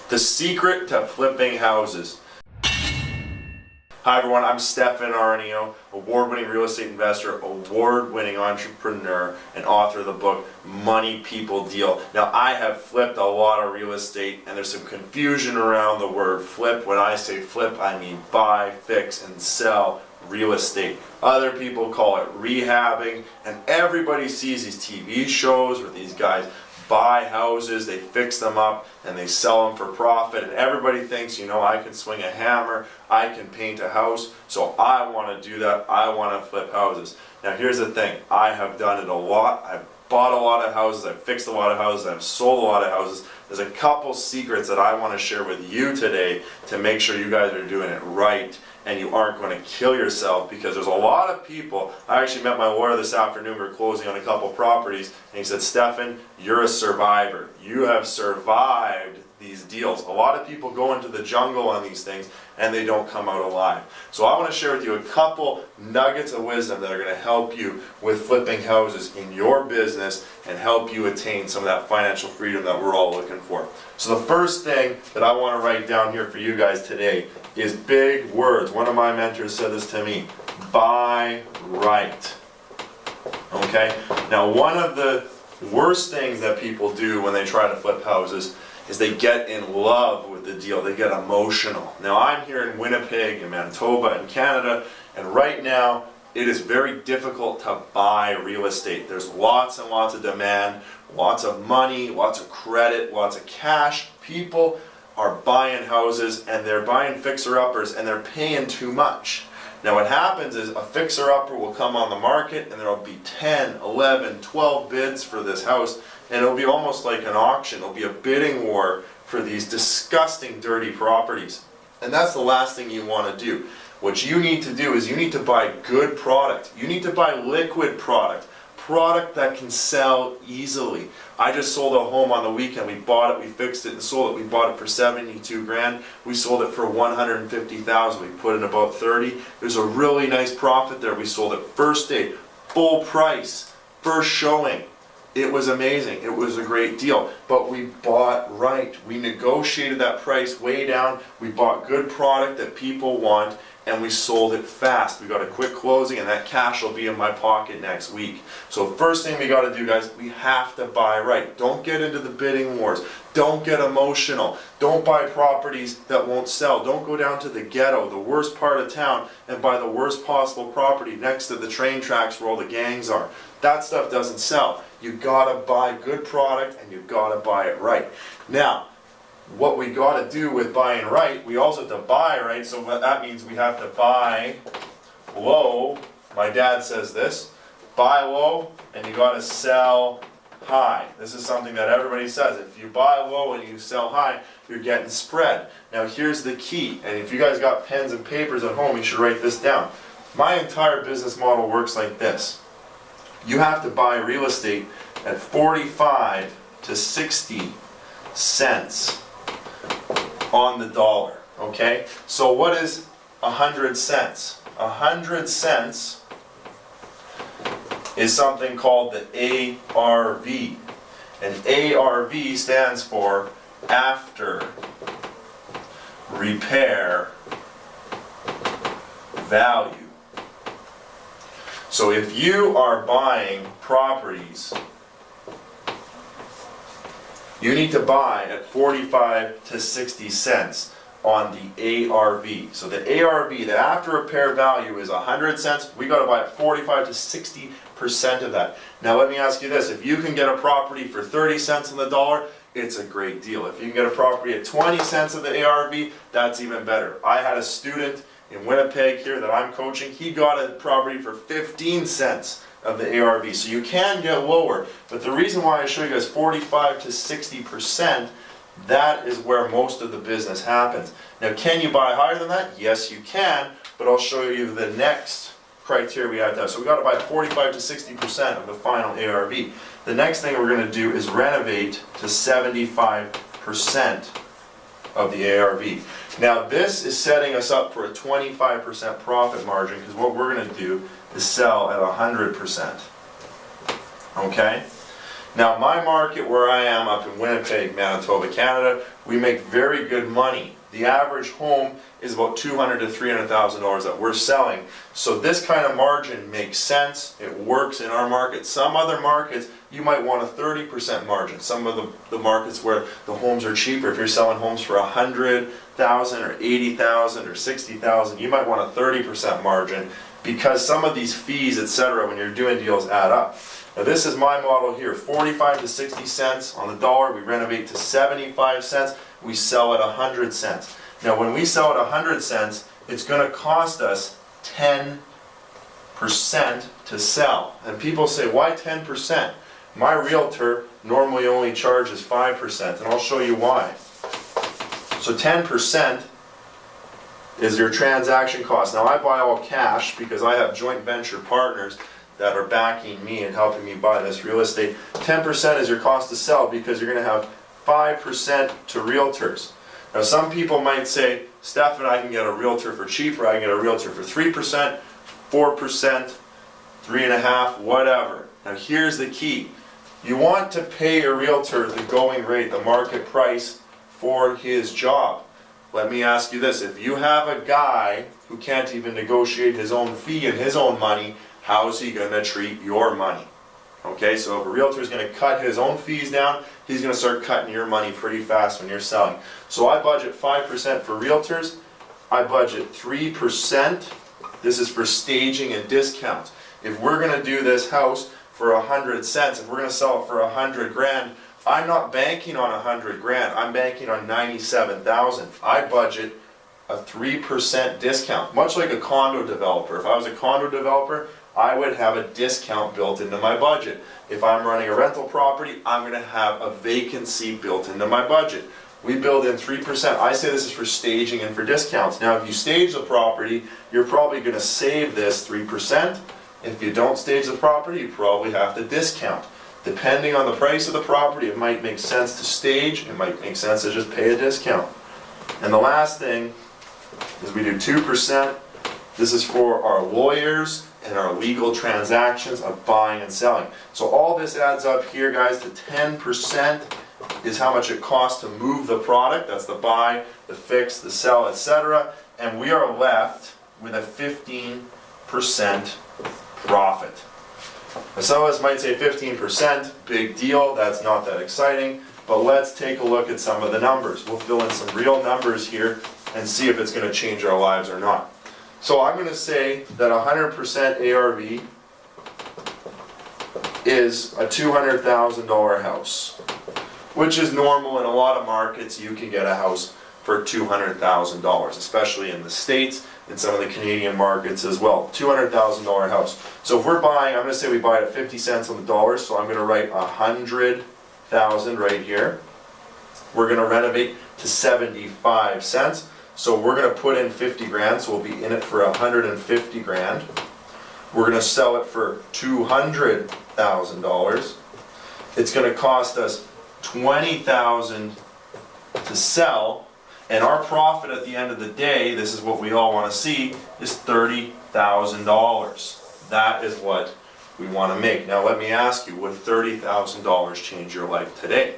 The secret to flipping houses. Hi everyone, I'm Stefan Arnio, award-winning real estate investor, award-winning entrepreneur, and author of the book Money People Deal. Now I have flipped a lot of real estate and there's some confusion around the word flip. When I say flip, I mean buy, fix, and sell real estate. Other people call it rehabbing, and everybody sees these TV shows where these guys buy houses, they fix them up, and they sell them for profit, and everybody thinks, you know, I can swing a hammer, I can paint a house, so I want to do that, I want to flip houses. Now here's the thing, I have done it a lot, I've bought a lot of houses, I've fixed a lot of houses, I've sold a lot of houses. There's a couple secrets that I want to share with you today to make sure you guys are doing it right and you aren't going to kill yourself, because there's a lot of people. I actually met my lawyer this afternoon. We were closing on a couple properties, and he said, Stefan, you're a survivor. You have survived these deals. A lot of people go into the jungle on these things and they don't come out alive. So I want to share with you a couple nuggets of wisdom that are going to help you with flipping houses in your business and help you attain some of that financial freedom that we're all looking for. So the first thing that I want to write down here for you guys today is big words. One of my mentors said this to me: buy right. Okay? Now one of the worst things that people do when they try to flip houses is they get in love with the deal. They get emotional. Now I'm here in Winnipeg in Manitoba in Canada, and right now it is very difficult to buy real estate. There's lots and lots of demand, lots of money, lots of credit, lots of cash. People are buying houses and they're buying fixer-uppers and they're paying too much. Now what happens is a fixer-upper will come on the market and there will be 10, 11, 12 bids for this house, and it'll be almost like an auction. It'll be a bidding war for these disgusting, dirty properties. And that's the last thing you want to do. What you need to do is you need to buy good product. You need to buy liquid product. Product that can sell easily. I just sold a home on the weekend. We bought it, we fixed it, and sold it. We bought it for 72 grand. We sold it for 150,000. We put in about 30. There's a really nice profit there. We sold it first day, full price, first showing. It was amazing. It was a great deal. But we bought right. We negotiated that price way down. We bought good product that people want, and we sold it fast. We got a quick closing, and that cash will be in my pocket next week. So first thing we got to do, guys, we have to buy right. Don't get into the bidding wars. Don't get emotional. Don't buy properties that won't sell. Don't go down to the ghetto, the worst part of town, and buy the worst possible property next to the train tracks where all the gangs are. That stuff doesn't sell. You gotta buy good product and you gotta buy it right. Now, what we gotta do with buying right, we also have to buy right. So what that means, we have to buy low. My dad says this: buy low and you gotta sell high. This is something that everybody says. If you buy low and you sell high, you're getting spread. Now here's the key, and if you guys got pens and papers at home, you should write this down. My entire business model works like this. You have to buy real estate at 45 to 60 cents on the dollar, okay? So what is 100 cents? 100 cents is something called the ARV. And ARV stands for after repair value. So if you are buying properties, you need to buy at 45 to 60 cents on the ARV. So the ARV, the after repair value, is 100 cents. We got to buy at 45 to 60% of that. Now let me ask you this: if you can get a property for 30 cents on the dollar, it's a great deal. If you can get a property at 20 cents of the ARV, that's even better. I had a student in Winnipeg here that I'm coaching. He got a property for 15 cents of the ARV. So you can get lower, but the reason why I show you guys 45 to 60%, that is where most of the business happens. Now, can you buy higher than that? Yes, you can, but I'll show you the next criteria we have to have. So we got to buy 45 to 60% of the final ARV. The next thing we're going to do is renovate to 75% of the ARV. Now this is setting us up for a 25% profit margin, because what we're going to do is sell at 100%. Okay? Now my market where I am up in Winnipeg, Manitoba, Canada, we make very good money. The average home is about $200,000 to $300,000 that we're selling. So this kind of margin makes sense. It works in our market. Some other markets, you might want a 30% margin. Some of the markets where the homes are cheaper, if you're selling homes for $100,000 or $80,000 or $60,000, you might want a 30% margin because some of these fees, etc., when you're doing deals add up. Now this is my model here, 45 to 60 cents on the dollar. We renovate to 75 cents. We sell at 100 cents. Now when we sell at 100 cents, it's going to cost us 10% to sell. And people say, why 10%? My realtor normally only charges 5%, and I'll show you why. So 10% is your transaction cost. Now I buy all cash because I have joint venture partners that are backing me and helping me buy this real estate. 10% is your cost to sell because you're going to have 5% to realtors. Now some people might say, Stefan, I can get a realtor for cheaper, I can get a realtor for 3%, 4%, 3.5%, whatever. Now here's the key. You want to pay a realtor the going rate, the market price for his job. Let me ask you this, if you have a guy who can't even negotiate his own fee and his own money, how's he going to treat your money? Okay, so if a realtor is going to cut his own fees down, he's going to start cutting your money pretty fast when you're selling. So I budget 5% for realtors. I budget 3%. This is for staging and discounts. If we're going to do this house for 100 cents, if we're going to sell it for 100 grand, I'm not banking on 100 grand. I'm banking on 97,000. I budget a 3% discount, much like a condo developer. If I was a condo developer, I would have a discount built into my budget. If I'm running a rental property, I'm going to have a vacancy built into my budget. We build in 3%. I say this is for staging and for discounts. Now, if you stage the property, you're probably going to save this 3%. If you don't stage the property, you probably have to discount. Depending on the price of the property, it might make sense to stage. It might make sense to just pay a discount. And the last thing is we do 2%. This is for our lawyers and our legal transactions of buying and selling. So all this adds up here, guys, to 10% is how much it costs to move the product. That's the buy, the fix, the sell, etc. And we are left with a 15% profit. Now, some of us might say 15%, big deal, that's not that exciting, but let's take a look at some of the numbers. We'll fill in some real numbers here and see if it's going to change our lives or not. So I'm going to say that 100% ARV is a $200,000 house, which is normal in a lot of markets. You can get a house for $200,000, especially in the States, in some of the Canadian markets as well. $200,000 house. So if we're buying, I'm going to say we buy it at 50 cents on the dollar, so I'm going to write 100,000 right here. We're going to renovate to 75 cents. So we're going to put in 50 grand, so we'll be in it for 150 grand. We're going to sell it for $200,000. It's going to cost us 20,000 to sell, and our profit at the end of the day, this is what we all want to see, is $30,000. That is what we want to make. Now let me ask you, would $30,000 change your life today?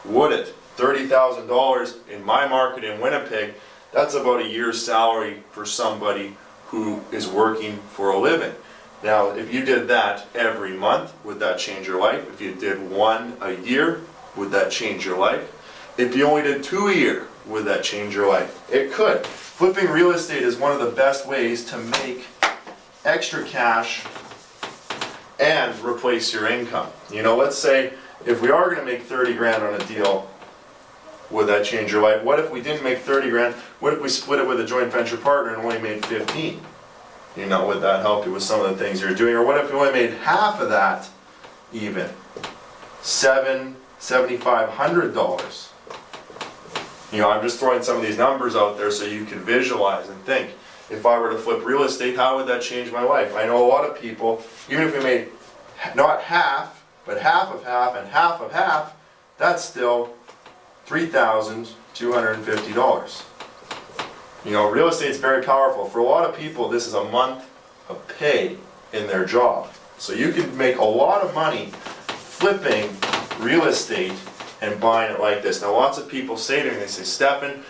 Would it? $30,000 in my market in Winnipeg, that's about a year's salary for somebody who is working for a living. Now, if you did that every month, would that change your life? If you did one a year, would that change your life? If you only did 2 a year, would that change your life? It could. Flipping real estate is one of the best ways to make extra cash and replace your income. You know, let's say if we are going to make 30 grand on a deal, would that change your life? What if we didn't make 30 grand? What if we split it with a joint venture partner and only made 15? You know, would that help you with some of the things you're doing? Or what if you only made half of that even? $7,500. You know, I'm just throwing some of these numbers out there so you can visualize and think. If I were to flip real estate, how would that change my life? I know a lot of people, even if we made not half, but half of half and half of half, that's still $3,250. You know, real estate's very powerful. For a lot of people, this is a month of pay in their job. So you can make a lot of money flipping real estate and buying it like this. Now lots of people say to me, they say, Stefan,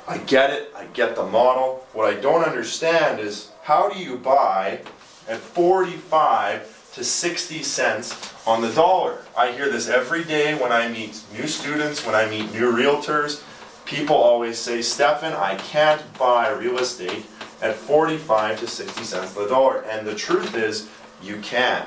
I get it, I get the model. What I don't understand is how do you buy at 45 to 60 cents on the dollar? I hear this every day when I meet new students, when I meet new realtors. People always say, Stefan, I can't buy real estate at 45 to 60 cents on the dollar. And the truth is, you can.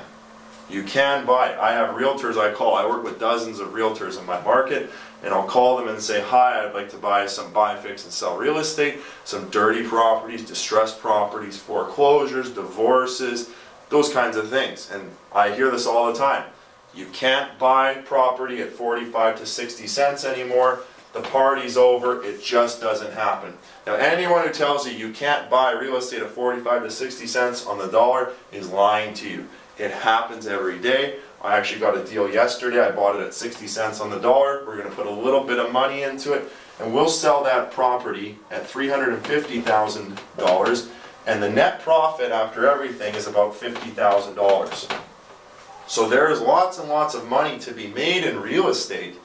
You can buy it. I have realtors I call. I work with dozens of realtors in my market, and I'll call them and say, hi, I'd like to buy some buy, fix, and sell real estate, some dirty properties, distressed properties, foreclosures, divorces, those kinds of things. And I hear this all the time. You can't buy property at 45 to 60 cents anymore. The party's over. It just doesn't happen. Now, anyone who tells you you can't buy real estate at 45 to 60 cents on the dollar is lying to you. It happens every day. I actually got a deal yesterday. I bought it at 60 cents on the dollar. We're going to put a little bit of money into it, and we'll sell that property at $350,000, and the net profit after everything is about $50,000. So there is lots and lots of money to be made in real estate.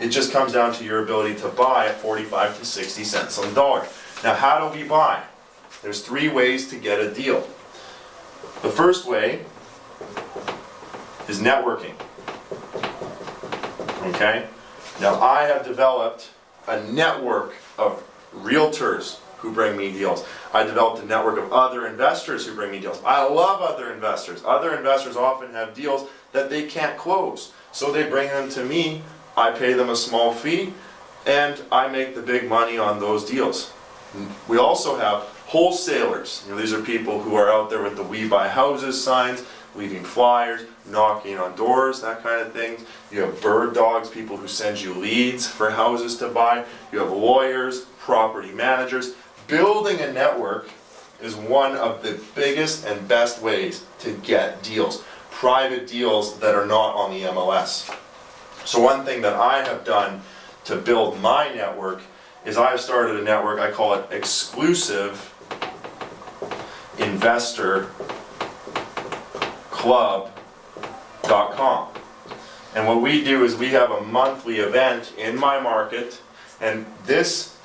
It just comes down to your ability to buy at 45 to 60 cents on the dollar. Now, how do we buy? There's three ways to get a deal. The first way is networking. Okay? Now, I have developed a network of realtors who bring me deals. I developed a network of other investors who bring me deals. I love other investors. Other investors often have deals that they can't close. So they bring them to me, I pay them a small fee, and I make the big money on those deals. We also have wholesalers. These are people who are out there with the We Buy Houses signs, leaving flyers, knocking on doors, that kind of thing. You have bird dogs, people who send you leads for houses to buy. You have lawyers, property managers. Building a network is one of the biggest and best ways to get deals. Private deals that are not on the MLS. So one thing that I have done to build my network is I've started a network, I call it Exclusive Investor Club.com. And what we do is we have a monthly event in my market, and this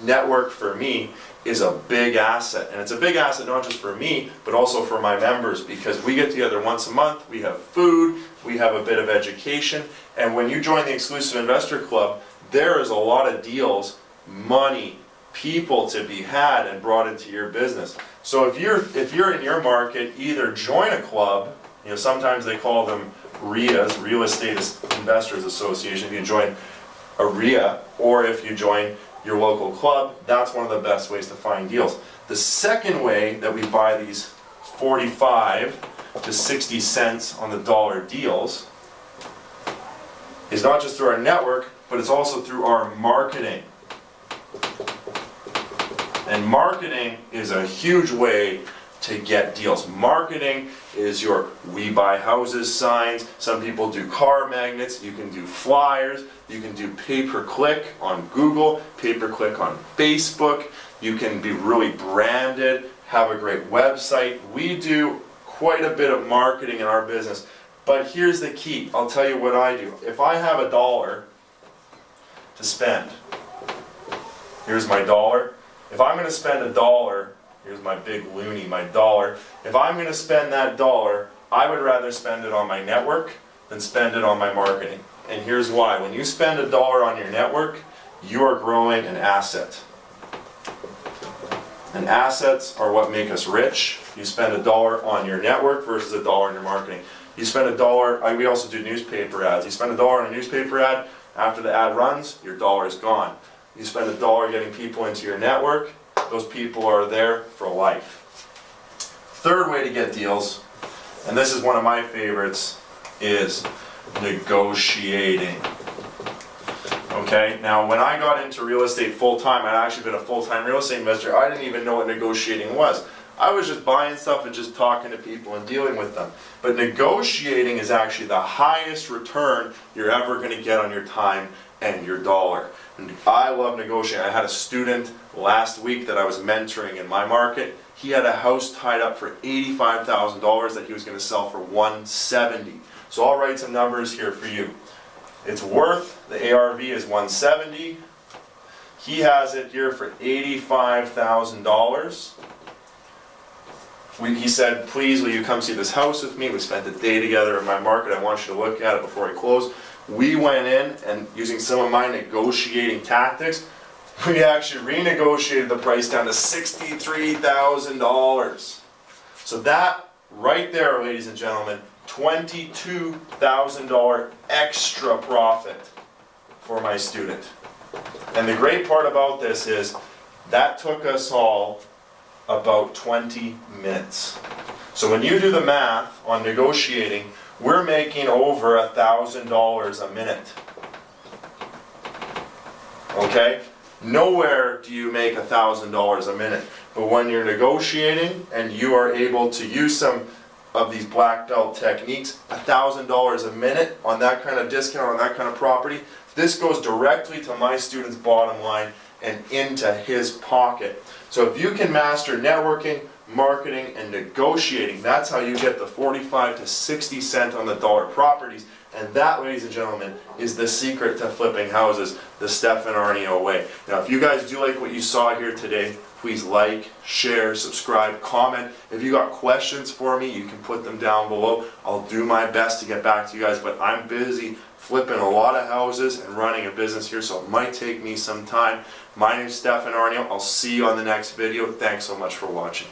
network for me is a big asset. And it's a big asset not just for me, but also for my members, because we get together once a month, we have food, we have a bit of education, and when you join the Exclusive Investor Club, there is a lot of deals, money, people to be had and brought into your business. So if you're in your market, either join a club, sometimes they call them RIAs, Real Estate Investors Association. If you join a RIA, or if you join your local club, that's one of the best ways to find deals. The second way that we buy these 45 to 60 cents on the dollar deals is not just through our network, but it's also through our marketing. And marketing is a huge way to get deals. Marketing is your We Buy Houses signs. Some people do car magnets. You can do flyers. You can do pay-per-click on Google, pay-per-click on Facebook. You can be really branded, have a great website. We do quite a bit of marketing in our business. But here's the key. I'll tell you what I do. If I have $1 to spend, here's my dollar. If I'm going to spend $1, here's my big loony, my dollar. If I'm going to spend that $1, I would rather spend it on my network than spend it on my marketing. And here's why. When you spend $1 on your network, you are growing an asset. And assets are what make us rich. You spend $1 on your network versus $1 on your marketing. You spend $1, we also do newspaper ads. You spend $1 on a newspaper ad, after the ad runs, your dollar is gone. You spend $1 getting people into your network, those people are there for life. Third way to get deals, and this is one of my favorites, is negotiating. Okay, now when I got into real estate full-time, I'd actually been a full-time real estate investor, I didn't even know what negotiating was. I was just buying stuff and just talking to people and dealing with them. But negotiating is actually the highest return you're ever going to get on your time and your dollar. And I love negotiating. I had a student last week that I was mentoring in my market. He had a house tied up for $85,000 that he was going to sell for $170,000. So I'll write some numbers here for you. It's worth, the ARV is 170. He has it here for $85,000. He said, please, will you come see this house with me? We spent the day together in my market. I want you to look at it before I close. We went in and using some of my negotiating tactics, we actually renegotiated the price down to $63,000. So that right there, ladies and gentlemen, $22,000 extra profit for my student. And the great part about this is that took us all about 20 minutes. So when you do the math on negotiating, we're making over $1,000 a minute. Okay? Nowhere do you make $1,000 a minute. But when you're negotiating and you are able to use some of these black belt techniques, $1,000 a minute on that kind of discount, on that kind of property, this goes directly to my student's bottom line and into his pocket. So if you can master networking, marketing, and negotiating, that's how you get the 45 to 60 cent on the dollar properties. And that, ladies and gentlemen, is the secret to flipping houses the Stefan Arnio way. Now, if you guys do like what you saw here today, please like, share, subscribe, comment. If you got questions for me, you can put them down below. I'll do my best to get back to you guys, but I'm busy flipping a lot of houses and running a business here, so it might take me some time. My name is Stefan Arnio. I'll see you on the next video. Thanks so much for watching.